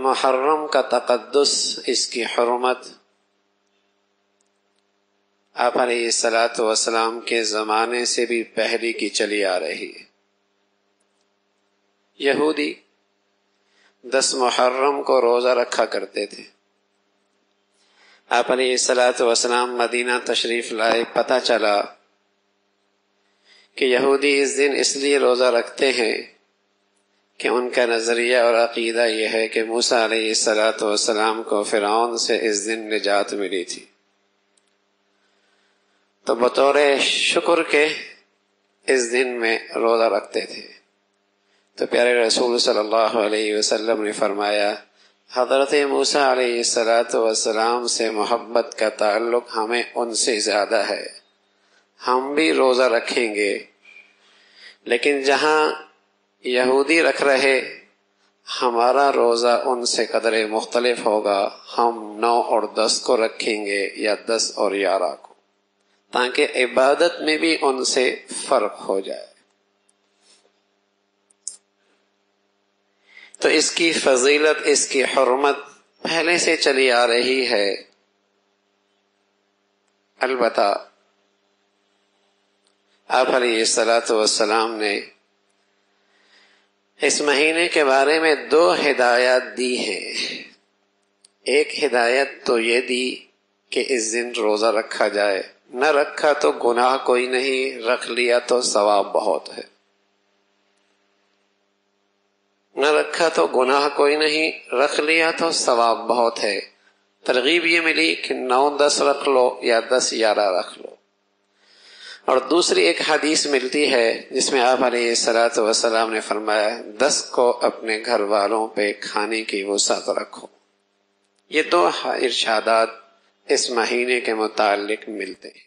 محرم کا تقدس، اس کی حرمت آپ علیہ الصلاۃ والسلام کے زمانے سے بھی پہلے کی چلی آ رہی ہے۔ یہودی 10 محرم کو روزہ رکھا کرتے تھے۔ آپ علیہ الصلاۃ والسلام مدینہ تشریف لائے، پتہ چلا کہ یہودی اس دن اس لیے روزہ رکھتے ہیں کہ ان کا نظریہ اور عقیدہ یہ ہے کہ موسیٰ علیہ الصلاۃ والسلام کو فرعون سے اس دن نجات ملی تھی، تو بطور شکر کے اس دن میں روزہ رکھتے تھے۔ تو پیارے رسول صلی اللہ علیہ وسلم نے فرمایا، حضرت موسیٰ علیہ الصلاۃ والسلام سے محبت کا تعلق ہمیں ان سے زیادہ ہے، ہم بھی روزہ رکھیں گے، لیکن جہاں یہودی رکھ رہے ہمارا روزہ ان سے قدرے مختلف ہوگا، ہم 9 اور 10 کو رکھیں گے یا 10 اور 11 کو، تاکہ عبادت میں بھی ان سے فرق ہو جائے۔ تو اس کی فضیلت، اس کی حرمت پہلے سے چلی آ رہی ہے۔ البتہ آپ علیہ الصلاۃ والسلام نے اس مہینے کے بارے میں 2 ہدایات دی ہیں۔ ایک ہدایت تو یہ دی کہ اس دن روزہ رکھا جائے، نہ رکھا تو گناہ کوئی نہیں، رکھ لیا تو ثواب بہت ہے۔ نہ رکھا تو گناہ کوئی نہیں، رکھ لیا تو ثواب بہت ہے۔ ترغیب یہ ملی کہ 9 10 رکھ لو یا 10 11 رکھ لو۔ اور دوسری ایک حدیث ملتی ہے جس میں آپ علیہ الصلاۃ والسلام نے فرمایا، 10 کو اپنے گھر والوں پہ کھانے کی وسعت رکھو۔ یہ 2 ارشادات اس مہینے کے متعلق ملتے ہیں۔